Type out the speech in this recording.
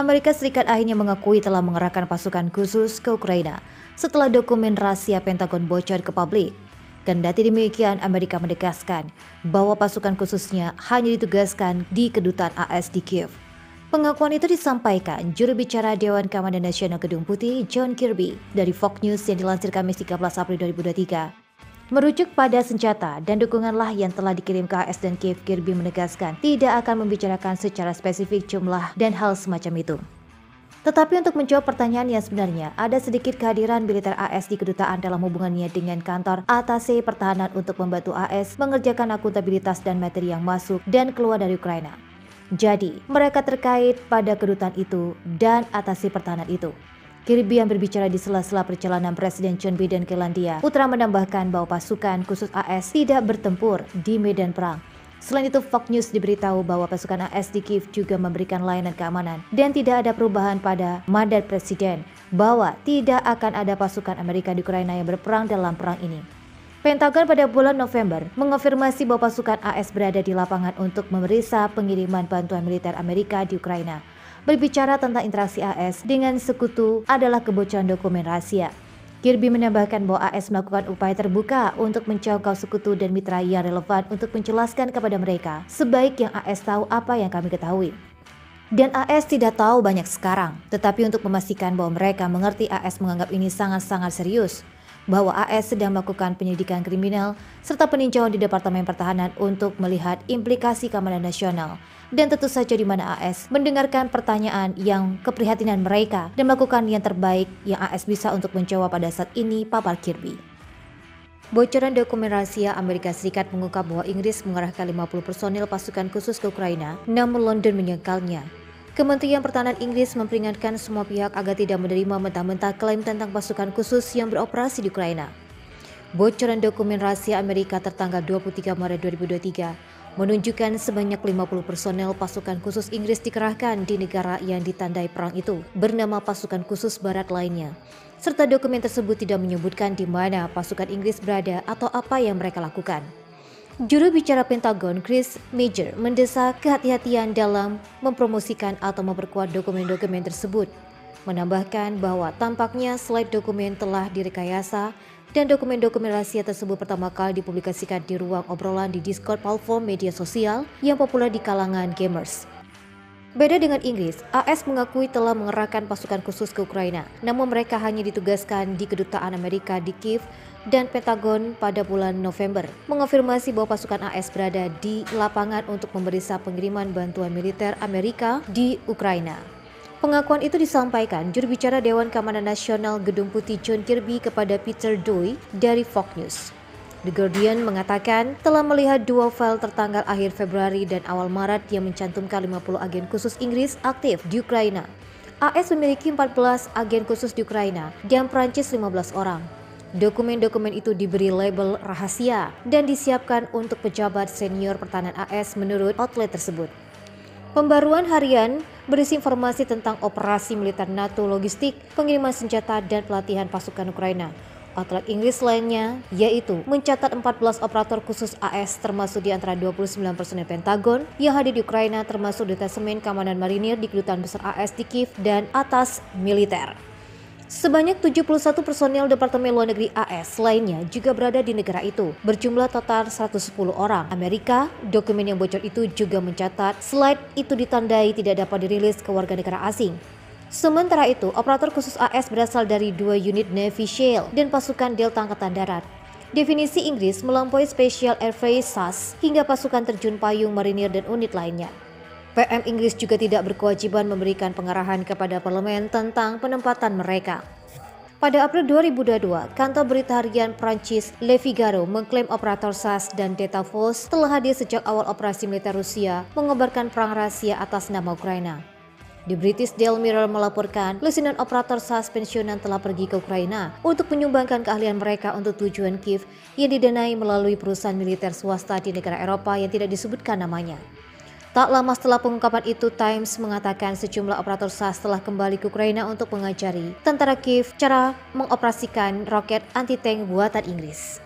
Amerika Serikat akhirnya mengakui telah mengerahkan pasukan khusus ke Ukraina setelah dokumen rahasia Pentagon bocor ke publik. Kendati demikian, Amerika menegaskan bahwa pasukan khususnya hanya ditugaskan di kedutaan AS di Kiev. Pengakuan itu disampaikan juru bicara Dewan Keamanan Nasional Gedung Putih John Kirby dari Fox News yang dilansir Kamis 13 April 2023. Merujuk pada senjata dan dukunganlah yang telah dikirim ke AS dan Kiev, Kirby menegaskan tidak akan membicarakan secara spesifik jumlah dan hal semacam itu. Tetapi untuk menjawab pertanyaan yang sebenarnya, ada sedikit kehadiran militer AS di kedutaan dalam hubungannya dengan kantor Atase Pertahanan untuk membantu AS mengerjakan akuntabilitas dan materi yang masuk dan keluar dari Ukraina. Jadi, mereka terkait pada kedutaan itu dan Atase Pertahanan itu. Kirby yang berbicara di sela-sela perjalanan Presiden Joe Biden ke Irlandia Putra menambahkan bahwa pasukan khusus AS tidak bertempur di medan perang. Selain itu, Fox News diberitahu bahwa pasukan AS di Kiev juga memberikan layanan keamanan dan tidak ada perubahan pada mandat Presiden bahwa tidak akan ada pasukan Amerika di Ukraina yang berperang dalam perang ini. Pentagon pada bulan November mengonfirmasi bahwa pasukan AS berada di lapangan untuk memeriksa pengiriman bantuan militer Amerika di Ukraina. Berbicara tentang interaksi AS dengan sekutu adalah kebocoran dokumen rahasia. Kirby menambahkan bahwa AS melakukan upaya terbuka untuk menjangkau sekutu dan mitra yang relevan untuk menjelaskan kepada mereka sebaik yang AS tahu apa yang kami ketahui. Dan AS tidak tahu banyak sekarang, tetapi untuk memastikan bahwa mereka mengerti, AS menganggap ini sangat-sangat serius, bahwa AS sedang melakukan penyelidikan kriminal serta peninjauan di Departemen Pertahanan untuk melihat implikasi keamanan nasional. Dan tentu saja di mana AS mendengarkan pertanyaan yang keprihatinan mereka dan melakukan yang terbaik yang AS bisa untuk menjawab pada saat ini, pabar Kirby. Bocoran dokumen rahasia Amerika Serikat mengungkap bahwa Inggris mengerahkan 50 personil pasukan khusus ke Ukraina, namun London menyangkalnya. Kementerian Pertahanan Inggris memperingatkan semua pihak agar tidak menerima mentah-mentah klaim tentang pasukan khusus yang beroperasi di Ukraina. Bocoran dokumen rahasia Amerika tertanggal 23 Maret 2023 menunjukkan sebanyak 50 personel pasukan khusus Inggris dikerahkan di negara yang ditandai perang itu bernama pasukan khusus barat lainnya. Serta dokumen tersebut tidak menyebutkan di mana pasukan Inggris berada atau apa yang mereka lakukan. Juru bicara Pentagon Chris Major mendesak kehati-hatian dalam mempromosikan atau memperkuat dokumen-dokumen tersebut. Menambahkan bahwa tampaknya slide dokumen telah direkayasa dan dokumen-dokumen rahasia tersebut pertama kali dipublikasikan di ruang obrolan di Discord, platform media sosial yang populer di kalangan gamers. Beda dengan Inggris, AS mengakui telah mengerahkan pasukan khusus ke Ukraina, namun mereka hanya ditugaskan di kedutaan Amerika di Kiev, dan Pentagon pada bulan November mengonfirmasi bahwa pasukan AS berada di lapangan untuk memeriksa pengiriman bantuan militer Amerika di Ukraina. Pengakuan itu disampaikan juru bicara Dewan Keamanan Nasional Gedung Putih John Kirby kepada Peter Dooy dari Fox News. The Guardian mengatakan telah melihat dua file tertanggal akhir Februari dan awal Maret yang mencantumkan 50 agen khusus Inggris aktif di Ukraina. AS memiliki 14 agen khusus di Ukraina dan Prancis 15 orang. Dokumen-dokumen itu diberi label rahasia dan disiapkan untuk pejabat senior pertahanan AS menurut outlet tersebut. Pembaruan harian berisi informasi tentang operasi militer NATO, logistik, pengiriman senjata, dan pelatihan pasukan Ukraina. Outlet Inggris lainnya yaitu mencatat 14 operator khusus AS termasuk di antara 29 personel Pentagon yang hadir di Ukraina termasuk Detasemen Keamanan Marinir di Kedutaan Besar AS di Kiev dan atas militer. Sebanyak 71 personel Departemen Luar Negeri AS lainnya juga berada di negara itu, berjumlah total 110 orang. Amerika, dokumen yang bocor itu juga mencatat slide itu ditandai tidak dapat dirilis ke warga negara asing. Sementara itu, operator khusus AS berasal dari 2 unit Navy SEAL dan pasukan Delta Angkatan Darat. Definisi Inggris melampaui Special Air Force SAS hingga pasukan terjun payung marinir dan unit lainnya. PM Inggris juga tidak berkewajiban memberikan pengarahan kepada parlemen tentang penempatan mereka. Pada April 2022, kantor berita harian Prancis Le Figaro mengklaim operator SAS dan Delta Force telah hadir sejak awal operasi militer Rusia mengobarkan perang rahasia atas nama Ukraina. The British Daily Mirror melaporkan Letnan Operator SAS pensiunan telah pergi ke Ukraina untuk menyumbangkan keahlian mereka untuk tujuan Kiev yang didanai melalui perusahaan militer swasta di negara Eropa yang tidak disebutkan namanya. Tak lama setelah pengungkapan itu, Times mengatakan sejumlah operator SAS telah kembali ke Ukraina untuk mengajari tentara Kiev cara mengoperasikan roket anti-tank buatan Inggris.